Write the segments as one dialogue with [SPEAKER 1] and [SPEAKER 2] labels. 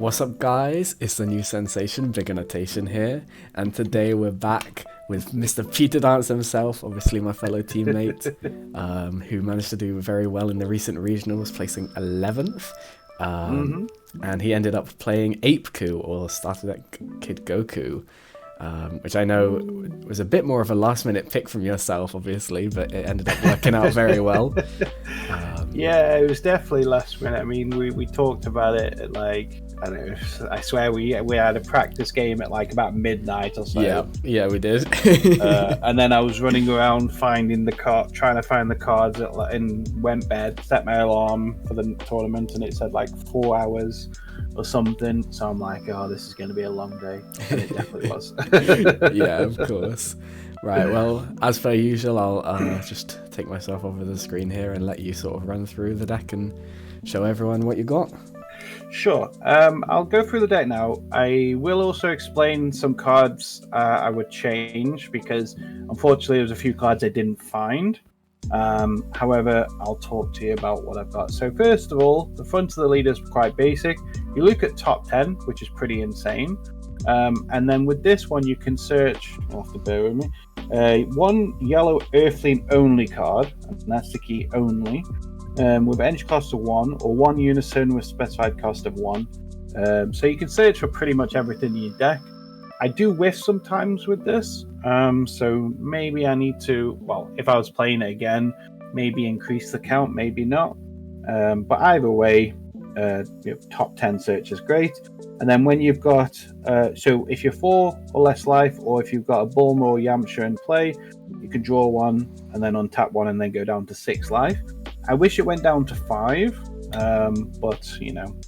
[SPEAKER 1] What's up, guys? It's the new sensation, Big Annotation here, and today we're back with Mr. Peter Dance himself, obviously my fellow teammate, who managed to do very well in the recent regionals, placing 11th. And he ended up playing Apeku, or started at Kid Goku, which I know was a bit more of a last-minute pick from yourself, obviously, but it ended up working out very well.
[SPEAKER 2] Yeah, it was definitely last minute. I mean, we talked about it at like, I don't know, I swear we had a practice game at like about midnight or so.
[SPEAKER 1] Yeah, we did.
[SPEAKER 2] And then I was running around finding the card, trying to find the cards, and went bed, set my alarm for the tournament, and it said like 4 hours or something. So I'm like, oh, this is going to be a long day. And it definitely was.
[SPEAKER 1] Yeah, of course. Right, well, as per usual, I'll just take myself over the screen here and let you sort of run through the deck and show everyone what you got.
[SPEAKER 2] Sure. I'll go through the deck now. I will also explain some cards I would change because unfortunately there's a few cards I didn't find. However, I'll talk to you about what I've got. So first of all, the front of the leader is quite basic. You look at top 10, which is pretty insane. And then with this one, you can search, you'll have to bear with me, one yellow Earthling only card, and that's the key only, with energy cost of 1, or 1 unison with specified cost of 1. So you can search for pretty much everything in your deck. I do whiff sometimes with this, so maybe I need to, well, if I was playing it again, maybe increase the count, maybe not. But either way, top 10 search is great. And then when you've got, so if you're 4 or less life, or if you've got a Bulma or Yamcha in play, you can draw 1 and then untap 1 and then go down to 6 life. I wish it went down to 5, but you know,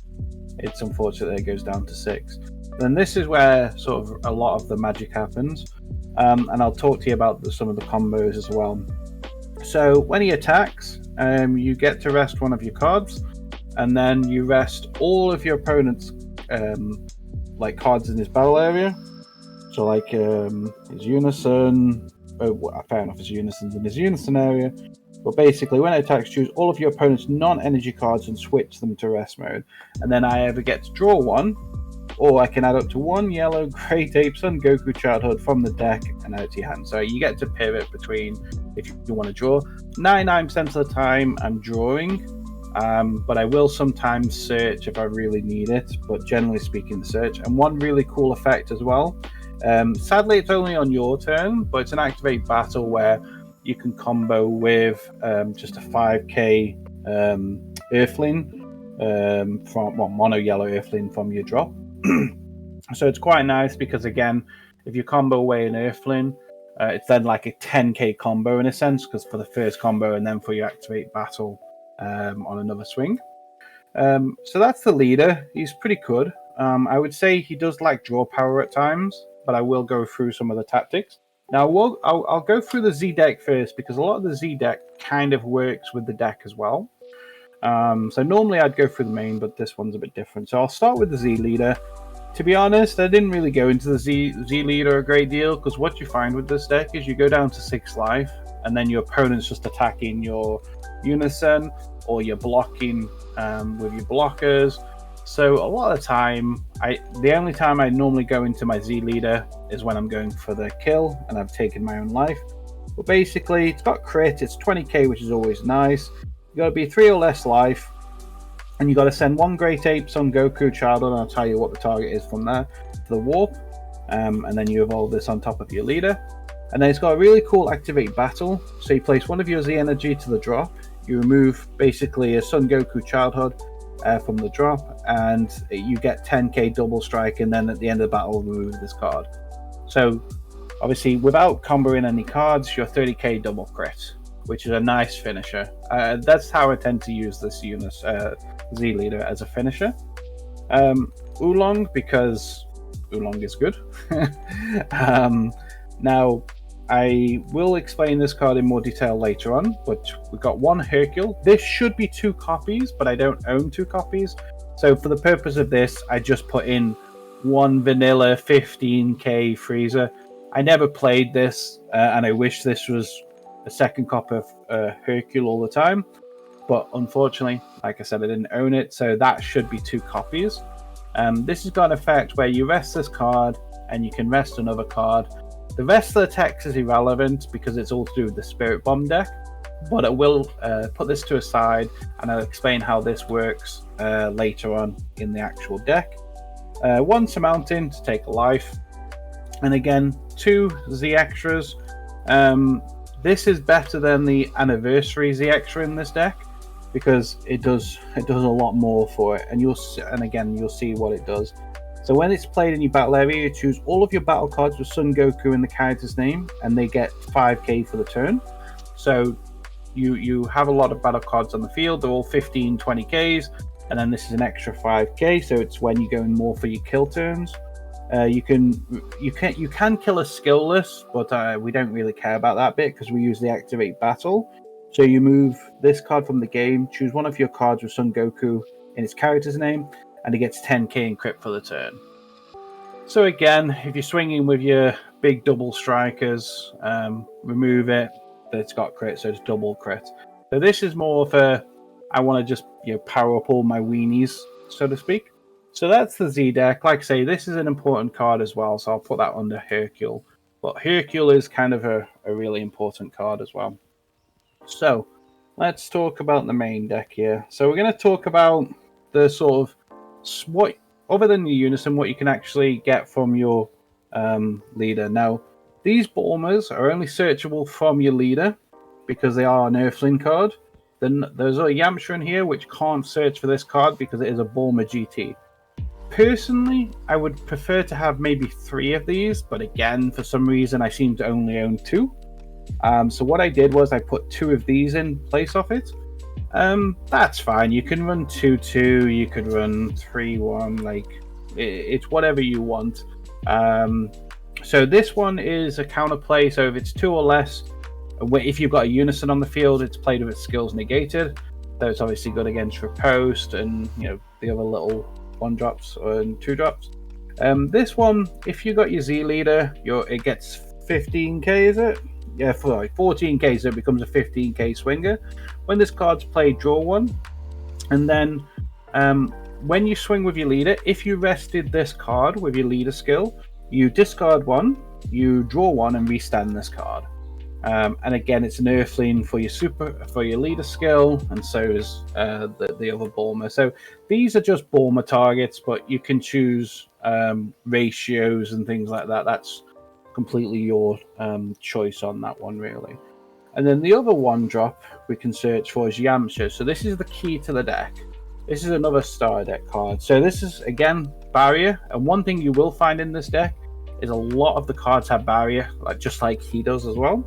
[SPEAKER 2] it's unfortunate that it goes down to 6. Then this is where sort of a lot of the magic happens, and I'll talk to you about some of the combos as well. So when he attacks, you get to rest one of your cards, and then you rest all of your opponent's like cards in his battle area. So like his unison, fair enough, his unison's in his unison area. But basically, when it attacks, choose all of your opponent's non-energy cards and switch them to rest mode. And then I either get to draw 1, or I can add up to 1 yellow Great Ape Son Goku Childhood from the deck and out to your hand. So you get to pivot between if you want to draw. 99% of the time, I'm drawing. But I will sometimes search if I really need it, but generally speaking, the search. And one really cool effect as well. Sadly, it's only on your turn, but it's an activate battle where you can combo with just a 5k Earthling from mono yellow Earthling from your drop. So it's quite nice because again, if you combo away an Earthling, it's then like a 10k combo in a sense, because for the first combo and then for your activate battle on another swing. So that's the leader. He's pretty good. I would say he does lack draw power at times, but I will go through some of the tactics. Now, I'll go through the Z deck first, because a lot of the Z deck kind of works with the deck as well. So normally I'd go through the main, but this one's a bit different. So I'll start with the Z leader. To be honest, I didn't really go into the Z leader a great deal, because what you find with this deck is you go down to 6 life, and then your opponent's just attacking your unison, or you're blocking with your blockers. So a lot of the time, the only time I normally go into my Z leader is when I'm going for the kill and I've taken my own life. But basically, it's got crit, it's 20k, which is always nice. You got to be 3 or less life, and you got to send 1 Great Ape Son Goku Childhood, and I'll tell you what the target is from there, to the warp, and then you evolve this on top of your leader. And then it's got a really cool activate battle. So you place one of your Z energy to the drop, you remove basically a Son Goku Childhood from the drop, and you get 10k double strike, and then at the end of the battle remove this card. So obviously without comboing any cards, you're 30k double crit, which is a nice finisher. That's how I tend to use this Z leader as a finisher. Oolong, because Oolong is good. Now I will explain this card in more detail later on, but we've got 1 Hercule. This should be 2 copies, but I don't own 2 copies. So for the purpose of this, I just put in 1 vanilla 15k Freezer. I never played this, and I wish this was a second copy of Hercule all the time. But unfortunately, like I said, I didn't own it, so that should be 2 copies. This has got an effect where you rest this card and you can rest another card. The rest of the text is irrelevant because it's all to do with the Spirit Bomb deck, but I will put this to a side and I'll explain how this works later on in the actual deck. 1 Surmounting to take a life, and again 2 Z extras. This is better than the Anniversary Z extra in this deck because it does a lot more for it, and you'll see what it does. So when it's played in your battle area, you choose all of your battle cards with Son Goku in the character's name, and they get 5k for the turn. So you have a lot of battle cards on the field. They're all 15, 20ks, and then this is an extra 5k. So it's when you're going more for your kill turns. You can kill a skillless, but we don't really care about that bit because we usually activate battle. So you move this card from the game, choose one of your cards with Son Goku in its character's name, and it gets 10k in crit for the turn. So again, if you're swinging with your big double strikers, remove it. It's got crit, so it's double crit. So this is more for, I want to just power up all my weenies, so to speak. So that's the Z deck. Like I say, this is an important card as well, so I'll put that under Hercule. But Hercule is kind of a really important card as well. So let's talk about the main deck here. So we're going to talk about the sort of what, other than your Unison, what you can actually get from your leader. Now, these Bombers are only searchable from your leader because they are an Earthling card. Then there's a Yamcha in here which can't search for this card because it is a Bomber GT. Personally, I would prefer to have maybe 3 of these, but again, for some reason, I seem to only own 2. So what I did was I put 2 of these in place of it. That's fine. You can run 2-2, you could run 3-1, like it's whatever you want. So this one is a counterplay, so if it's 2 or less, if you've got a Unison on the field, it's played with its skills negated. So it's obviously good against Riposte and the other little 1-drops and 2-drops. This one, if you got your Z leader, it gets 15k, is it? Yeah, 14k, so it becomes a 15k swinger. When this card's played, draw 1, and then when you swing with your leader, if you rested this card with your leader skill, you discard 1, you draw 1, and restand this card. And again, it's an Earthling for your leader skill, and so is the other Bulma. So these are just Bulma targets, but you can choose ratios and things like that. That's completely your choice on that one, really. And then the other 1-drop we can search for is Yamcha. So this is the key to the deck. This is another star deck card. So this is, again, barrier. And one thing you will find in this deck is a lot of the cards have barrier, just like he does as well.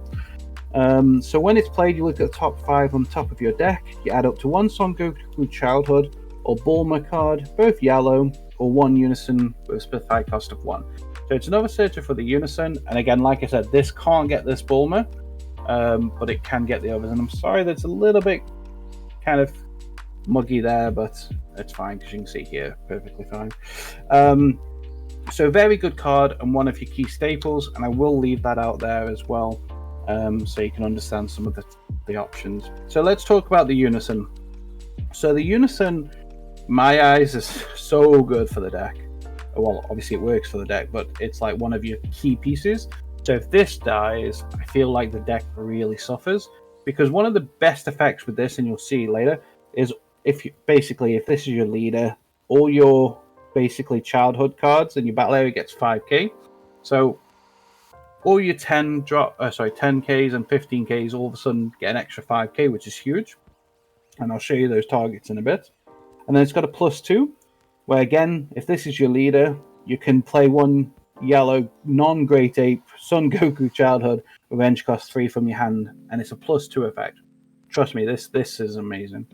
[SPEAKER 2] So when it's played, you look at the top 5 on top of your deck. You add up to 1 Son Goku Childhood or Bulma card, both yellow, or 1 Unison with a specified cost of 1. So it's another searcher for the Unison. And again, like I said, this can't get this Bulma, but it can get the others. And I'm sorry that's a little bit kind of muggy there, but it's fine because you can see here perfectly fine. So very good card and one of your key staples, and I will leave that out there as well, so you can understand some of the options. So let's talk about the Unison. So the Unison, my eyes, is so good for the deck. Well, obviously it works for the deck, but it's like one of your key pieces. So if this dies, I feel like the deck really suffers, because one of the best effects with this, and you'll see later, is if this is your leader, all your basically childhood cards in your battle area gets 5k. So all your 10ks and 15ks all of a sudden get an extra 5k, which is huge. And I'll show you those targets in a bit. And then it's got a +2, where again, if this is your leader, you can play 1 yellow non-Great Ape Son Goku Childhood Revenge cost 3 from your hand, and it's a +2 effect. Trust me, this is amazing.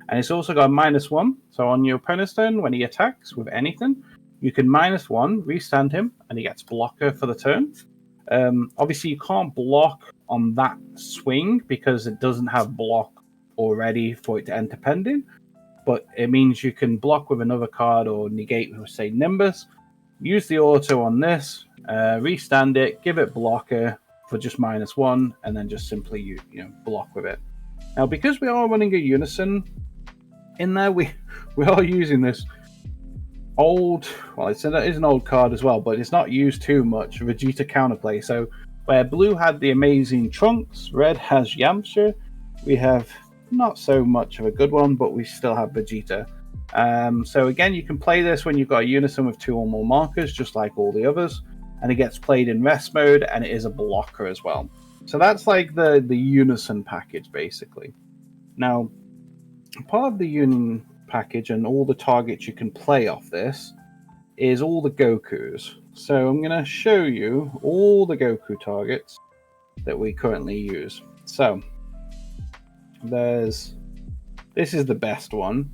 [SPEAKER 2] And it's also got a -1, so on your opponent's turn, when he attacks with anything, you can -1, restand him, and he gets blocker for the turn. Obviously, you can't block on that swing because it doesn't have block already for it to enter pending, but it means you can block with another card or negate with, say, Nimbus. Use the auto on this, restand it, give it blocker for just -1, and then just simply block with it. Now, because we are running a Unison in there, we are using this old, well, it is an old card as well, but it's not used too much. Vegeta counterplay. So where blue had the amazing Trunks, red has Yamcha. We have not so much of a good one, but we still have Vegeta. So again, you can play this when you've got a unison with 2 or more markers, just like all the others, and it gets played in rest mode, and it is a blocker as well. So that's like the unison package, basically. Now, part of the union package and all the targets you can play off this is all the Gokus. So I'm going to show you all the Goku targets that we currently use. So this is the best one.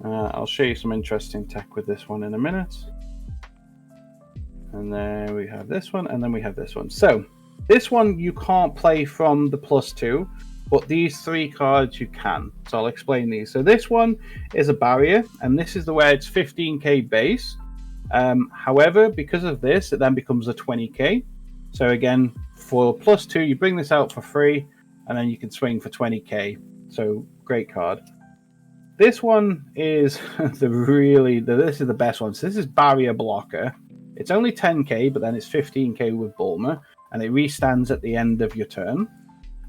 [SPEAKER 2] I'll show you some interesting tech with this one in a minute. And then we have this one, and then we have this one. So this one you can't play from the +2, but these 3 cards you can. So I'll explain these. So this one is a barrier, and this is the way it's 15k base. However, because of this, it then becomes a 20k. So again, for +2, you bring this out for free, and then you can swing for 20k. So great card. This one is this is the best one. So this is Barrier Blocker. It's only 10k, but then it's 15k with Bulma, and it restands at the end of your turn.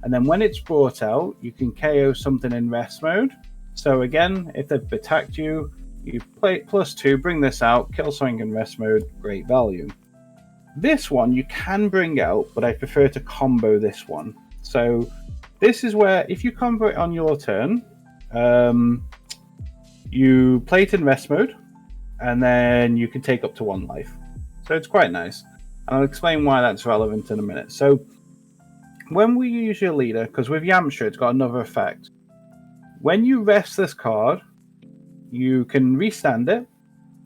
[SPEAKER 2] And then when it's brought out, you can KO something in rest mode. So again, if they've attacked you, you play +2, bring this out, kill something in rest mode, great value. This one you can bring out, but I prefer to combo this one. So this is where, if you combo it on your turn, you play it in rest mode, and then you can take up to 1 life. So it's quite nice. And I'll explain why that's relevant in a minute. So when we use your leader, because with Yamcha, it's got another effect. When you rest this card, you can restand it.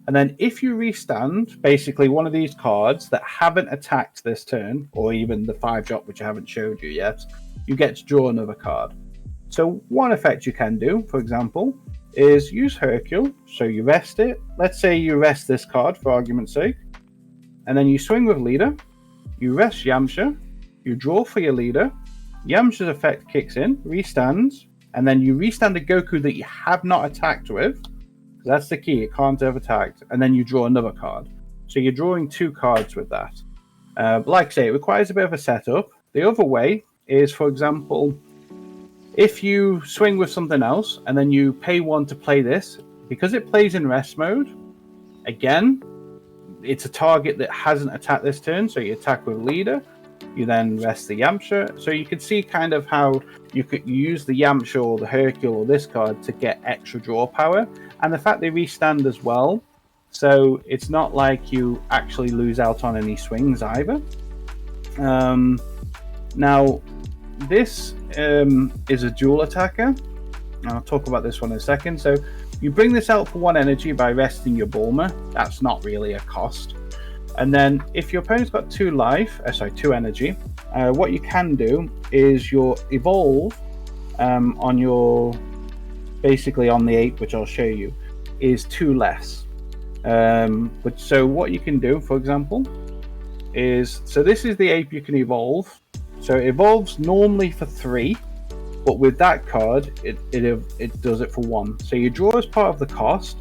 [SPEAKER 2] And then if you restand, basically one of these cards that haven't attacked this turn, or even the 5-drop, which I haven't showed you yet, you get to draw another card. So one effect you can do, for example, is use Hercule. So you rest it. Let's say you rest this card for argument's sake. And then you swing with leader. You rest Yamcha. You draw for your leader. Yamcha's effect kicks in, restands, and then you restand a Goku that you have not attacked with. That's the key. It can't have attacked. And then you draw another card. So you're drawing 2 cards with that. Like I say, it requires a bit of a setup. The other way is, for example, if you swing with something else and then you pay 1 to play this, because it plays in rest mode, again, it's a target that hasn't attacked this turn, so you attack with leader, you then rest the Yamcha. So you can see kind of how you could use the Yamcha or the Hercule or this card to get extra draw power, and the fact they restand as well, so it's not like you actually lose out on any swings either. Now, this is a dual attacker. I'll talk about this one in a second. So you bring this out for 1 energy by resting your Bulma. That's not really a cost. And then if your opponent's got 2 energy, what you can do is your evolve on your, basically on the ape, which I'll show you, is 2 less. So what you can do, for example, is, so this is the ape you can evolve. So it evolves normally for 3, but with that card, it does it for 1. So you draw as part of the cost,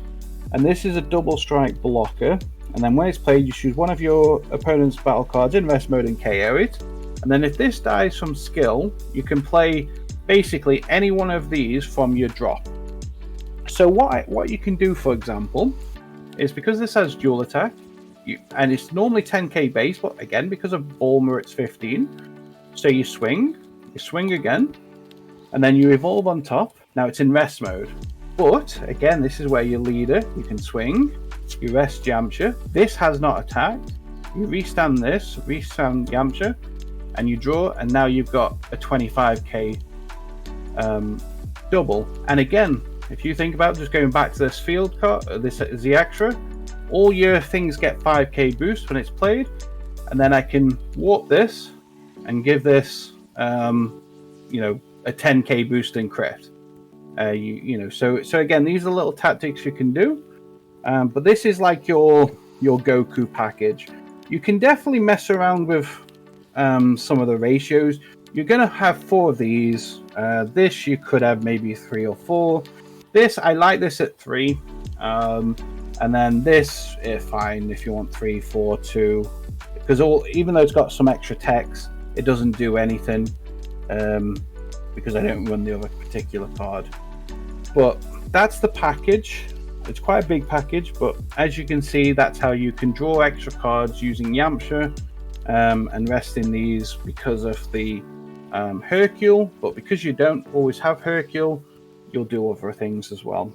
[SPEAKER 2] and this is a double strike blocker. And then when it's played, you choose one of your opponent's battle cards in rest mode and KO it. And then if this dies from skill, you can play basically any one of these from your drop. So what you can do, for example, is because this has dual attack, and it's normally 10k base, but again, because of Bulma, it's 15. So you swing again, and then you evolve on top. Now it's in rest mode. But again, this is where your leader, you can swing, you rest Yamcha. This has not attacked. You restand this, restand Yamcha, and you draw, and now you've got a 25k double. And again, if you think about just going back to this field card, this is the extra, all your things get 5k boost when it's played, and then I can warp this and give this, a 10k boost in crit. So again, these are little tactics you can do, but this is like your Goku package. You can definitely mess around with some of the ratios. You're going to have 4 of these. This you could have maybe 3 or 4. This, I like this at 3. And then this, fine if you want 3, 4, 2, because even though it's got some extra text, it doesn't do anything because I don't run the other particular card. But that's the package. It's quite a big package, but as you can see, that's how you can draw extra cards using Yamcha and rest in these because of the Hercule. But because you don't always have Hercule, you'll do other things as well.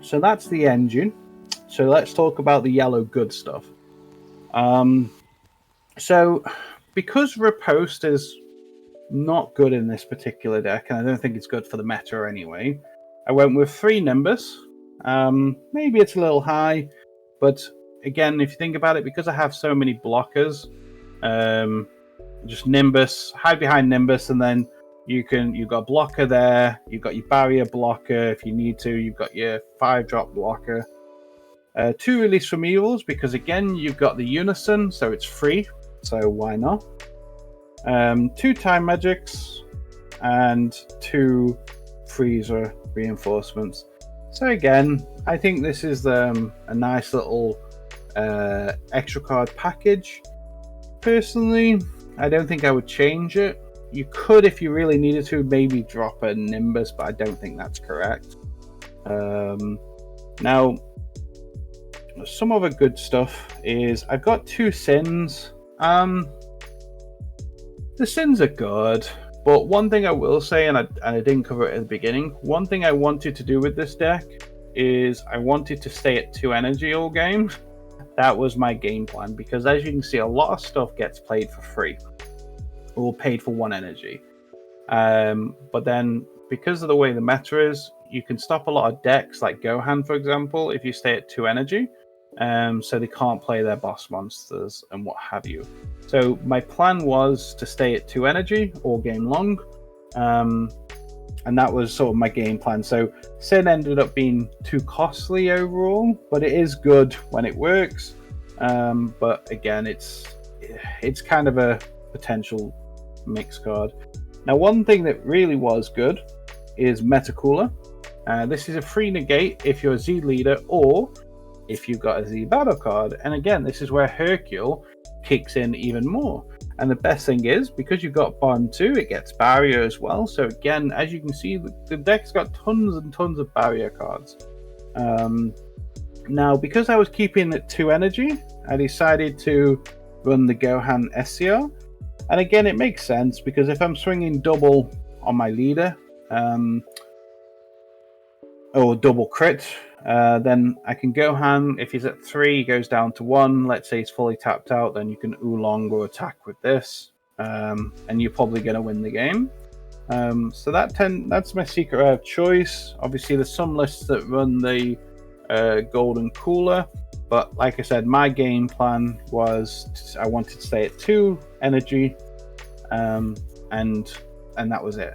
[SPEAKER 2] So that's the engine. So let's talk about the yellow good stuff. So because Riposte is not good in this particular deck, and I don't think it's good for the meta anyway, I went with 3 Nimbus. Maybe it's a little high, but again, if you think about it, because I have so many blockers, just Nimbus, hide behind Nimbus, and then you've got a blocker there, you've got your barrier blocker if you need to, you've got your 5-drop blocker. 2 Release from Evils, because again, you've got the Unison, so it's free, so why not? 2 Time Magics, and 2 Freezer Reinforcements. So again, I think this is a nice little extra card package. Personally, I don't think I would change it. You could, if you really needed to, maybe drop a Nimbus, but I don't think that's correct. Now, some other good stuff is I've got 2 Sins. The Sins are good, but one thing I will say, and I didn't cover it at the beginning, one thing I wanted to do with this deck is I wanted to stay at 2 energy all game. That was my game plan, because as you can see, a lot of stuff gets played for free or paid for 1 energy. But then, because of the way the meta is, you can stop a lot of decks, like Gohan, for example, if you stay at 2 energy. So they can't play their boss monsters and what have you. So my plan was to stay at 2 energy all game long. And that was sort of my game plan. So Sin ended up being too costly overall, but it is good when it works. But again, it's kind of a potential mix card. Now, one thing that really was good is Metacooler. This is a free negate if you're a Z leader or if you've got a Z battle card. And again, this is where Hercule kicks in even more. And the best thing is, because you've got Bond 2, it gets barrier as well. So again, as you can see, the deck's got tons and tons of barrier cards. Now, because I was keeping it 2 energy, I decided to run the Gohan SCR. And again, it makes sense, because if I'm swinging double on my leader, or double crit, then I can Gohan. If he's at 3, he goes down to 1. Let's say he's fully tapped out, then you can Oolong or attack with this, and you're probably going to win the game. So that's my secret rare of choice. Obviously, there's some lists that run the Golden Cooler, but like I said, my game plan was I wanted to stay at 2 energy, and that was it.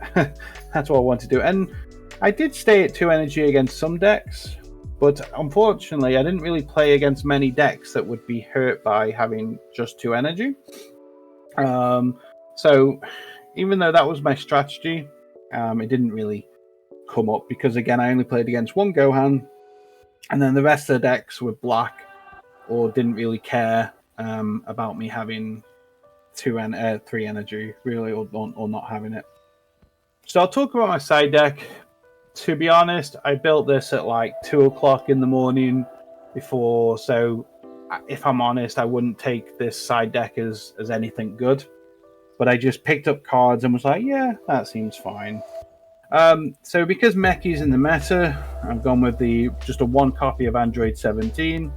[SPEAKER 2] That's what I wanted to do. And I did stay at 2 energy against some decks, but unfortunately I didn't really play against many decks that would be hurt by having just 2 energy. So even though that was my strategy, it didn't really come up, because again, I only played against 1 Gohan, and then the rest of the decks were black or didn't really care about me having 3 energy, really, or not having it. So I'll talk about my side deck. To be honest, I built this at like 2 o'clock in the morning before, so if I'm honest, I wouldn't take this side deck as anything good. But I just picked up cards and was like, yeah, that seems fine. So because Mechi's in the meta, I've gone with just a 1 copy of Android 17.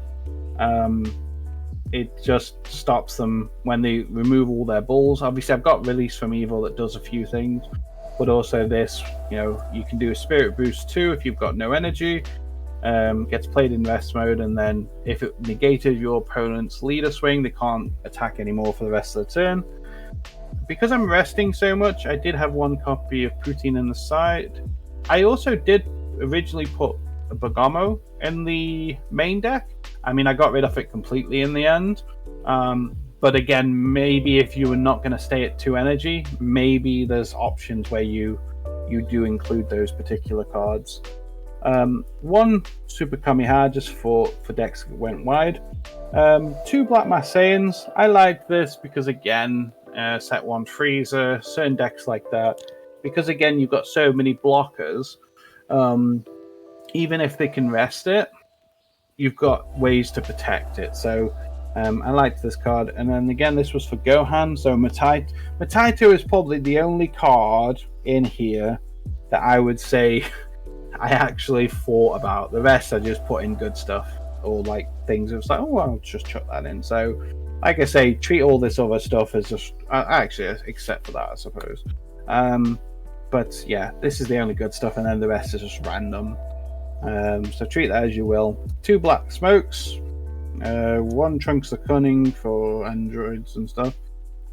[SPEAKER 2] It just stops them when they remove all their balls. Obviously, I've got Release from Evil that does a few things. But also this, you can do a Spirit Boost 2 if you've got no energy. Gets played in rest mode, and then if it negated your opponent's leader swing, they can't attack anymore for the rest of the turn. Because I'm resting so much, I did have 1 copy of Poutine in the side. I also did originally put a Bergamo in the main deck. I mean, I got rid of it completely in the end. But again, maybe if you were not going to stay at 2 energy, maybe there's options where you do include those particular cards. One Super Kamiha just for decks that went wide. Two Black Massaians. I like this because, again, set one Freezer, certain decks like that. Because, again, you've got so many blockers, even if they can rest it, you've got ways to protect it. So I liked this card. And then, again, this was for Gohan. So Mataito is probably the only card in here that I would say I actually thought about. The rest I just put in good stuff or like things. It was like, oh, I'll just chuck that in. So, like I say, treat all this other stuff as just actually, except for that, I suppose. But yeah, this is the only good stuff, and then the rest is just random. So treat that as you will. Two Black Smokes, one Trunks of Cunning for androids and stuff.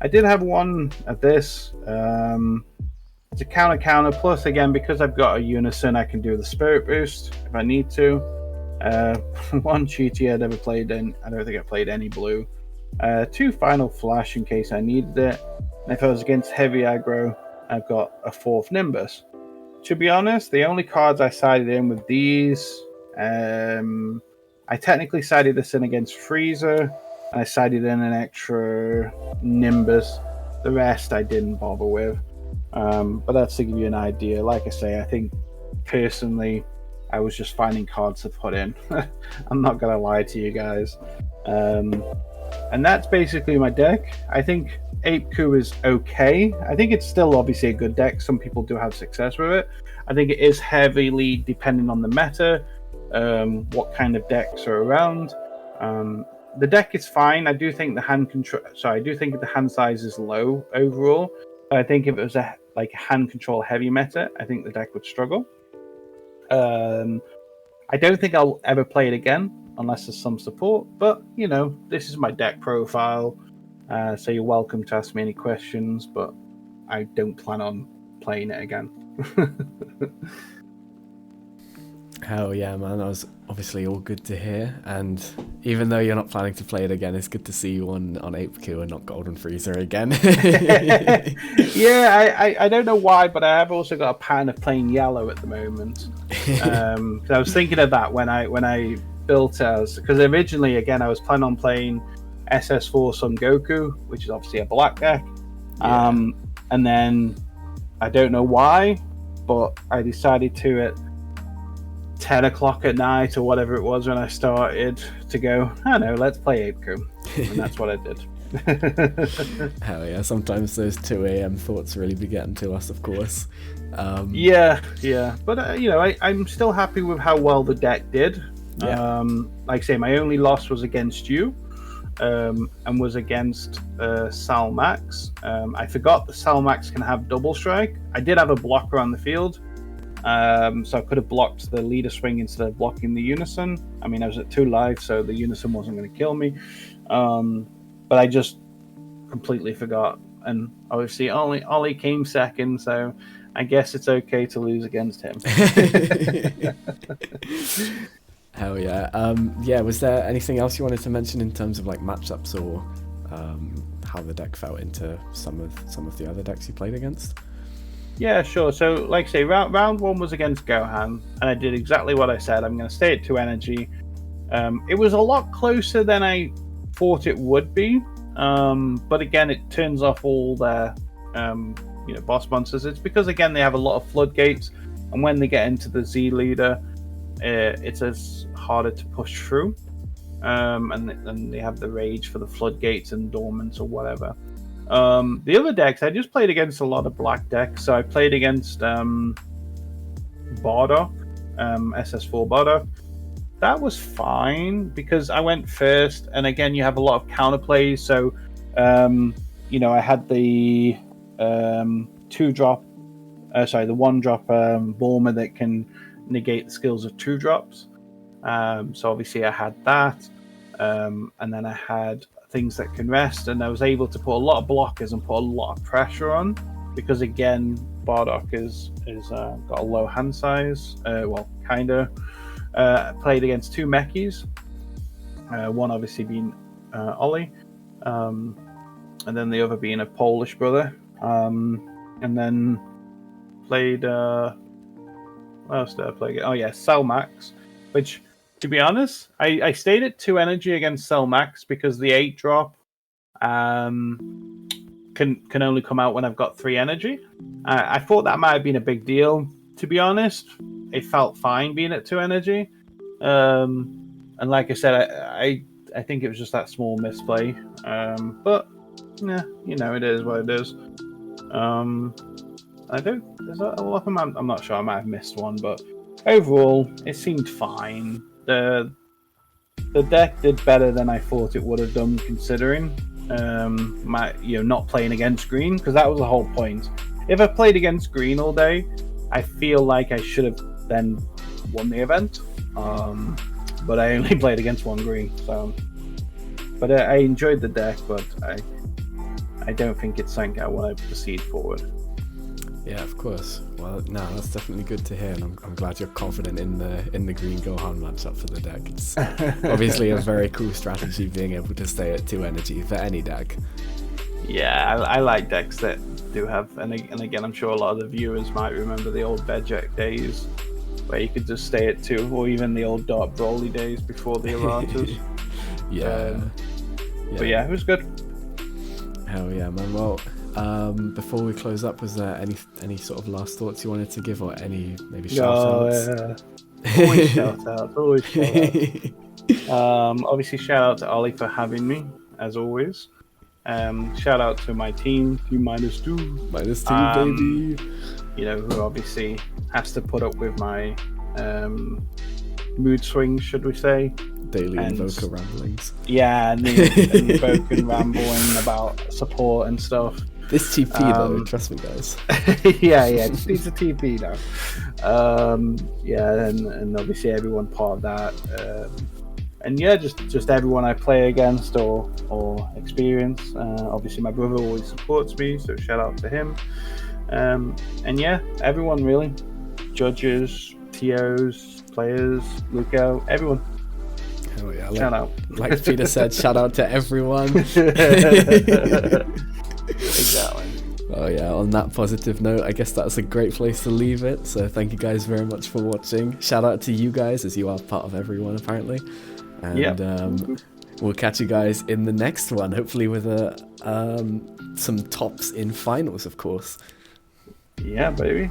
[SPEAKER 2] I did have one of this. It's a counter. Plus, again, because I've got a unison, I can do the Spirit Boost if I need to. One cheaty I never played in. I don't think I played any blue. Two Final Flash in case I needed it. And if I was against heavy aggro, I've got a fourth Nimbus. To be honest, the only cards I sided in with these, I technically sided this in against Freezer, and I sided in an extra Nimbus. The rest I didn't bother with. But that's to give you an idea. Like I say, I think personally, I was just finding cards to put in. I'm not going to lie to you guys. And that's basically my deck. I think Apeku is okay. I think it's still obviously a good deck. Some people do have success with it. I think it is heavily depending on the meta, what kind of decks are around. The deck is fine. I do think the hand size is low overall. I think if it was a hand control heavy meta, I think the deck would struggle. I don't think I'll ever play it again unless there's some support. But this is my deck profile, so you're welcome to ask me any questions. But I don't plan on playing it again.
[SPEAKER 1] Hell yeah, man. That was obviously all good to hear. And even though you're not planning to play it again, it's good to see you on Apeku and not Golden Freezer again.
[SPEAKER 2] Yeah, I don't know why, but I have also got a pattern of playing yellow at the moment. I was thinking of that when I built as, because originally, again, I was planning on playing SS4 Son Goku, which is obviously a black deck. Yeah. And then I don't know why, but I decided to at 10 o'clock at night or whatever it was when I started to go, I don't know, let's play Apeku. And that's what I did.
[SPEAKER 1] Hell yeah, sometimes those 2 a.m. thoughts really be getting to us, of course.
[SPEAKER 2] Yeah. But, I'm still happy with how well the deck did. Yeah. Like I say, my only loss was against you. And was against Salmax. I forgot that Salmax can have double strike. I did have a blocker on the field, so I could have blocked the leader swing instead of blocking the unison. I mean, I was at 2 life, so the unison wasn't going to kill me. But I just completely forgot, and obviously Ollie came second, so I guess it's okay to lose against him.
[SPEAKER 1] Hell yeah. Yeah, was there anything else you wanted to mention in terms of like matchups or how the deck felt into some of the other decks you played against?
[SPEAKER 2] Yeah, sure. So like I say, round 1 was against Gohan, and I did exactly what I said. I'm going to stay at 2 energy. It was a lot closer than I thought it would be, but again, it turns off all their boss monsters. It's because, again, they have a lot of floodgates, and when they get into the Z leader, it's harder to push through, and they have the rage for the floodgates and dormants or whatever. The other decks, I just played against a lot of black decks. So I played against Bardock, SS4 Bardock. That was fine because I went first, and again, you have a lot of counterplays. So, I had the 2-drop, the 1-drop Bulma that can negate the skills of 2 drops. So obviously I had that, and then I had things that can rest, and I was able to put a lot of blockers and put a lot of pressure on because, again, Bardock is got a low hand size. Played against 2 Mechis, one obviously being Ollie, and then the other being a Polish brother, and then played What else did I play? Oh yeah, Cell Max, which, to be honest, I stayed at 2 energy against Cell Max because the 8 drop can only come out when I've got 3 energy. I thought that might have been a big deal. To be honest, it felt fine being at 2 energy. And like I said, I think it was just that small misplay. But yeah, it is what it is. I don't. Is that a lot of them? I'm not sure. I might have missed one, but overall, it seemed fine. The deck did better than I thought it would have done, considering my not playing against green, because that was the whole point. If I played against green all day, I feel like I should have then won the event. But I only played against one green, so. But I enjoyed the deck, but I don't think it's something I want to proceed forward.
[SPEAKER 1] Yeah, of course. Well, no, that's definitely good to hear, and I'm glad you're confident in the green Gohan matchup for the deck. It's obviously a very cool strategy being able to stay at 2 energy for any deck.
[SPEAKER 2] Yeah, I like decks that do have, and again, I'm sure a lot of the viewers might remember the old Vegek days, where you could just stay at 2, or even the old Dark Broly days before the erratas.
[SPEAKER 1] Yeah.
[SPEAKER 2] But yeah, it was good.
[SPEAKER 1] Hell yeah, man. Well, before we close up, was there any sort of last thoughts you wanted to give, or any maybe shout-outs?
[SPEAKER 2] Always shout-outs, always shout-outs. Obviously, shout-out to Ollie for having me, as always. Shout-out to my team, Team -2.
[SPEAKER 1] -2, baby.
[SPEAKER 2] Who obviously has to put up with my mood swings, should we say.
[SPEAKER 1] Daily Invoker ramblings.
[SPEAKER 2] Yeah, and the Invoker rambling about support and stuff.
[SPEAKER 1] This TP though, trust me, guys.
[SPEAKER 2] yeah, just needs a TP now. And obviously everyone part of that. And yeah, just everyone I play against or experience. Obviously my brother always supports me, so shout out to him. And yeah, everyone really. Judges, TOs, players, Luco, everyone.
[SPEAKER 1] Oh yeah,
[SPEAKER 2] shout out.
[SPEAKER 1] Like Peter said, shout out to everyone.
[SPEAKER 2] Exactly.
[SPEAKER 1] Oh yeah, on that positive note, I guess that's a great place to leave it. So thank you guys very much for watching. Shout out to you guys, as you are part of everyone apparently. And we'll catch you guys in the next one, hopefully with some tops in finals, of course.
[SPEAKER 2] Yeah, baby.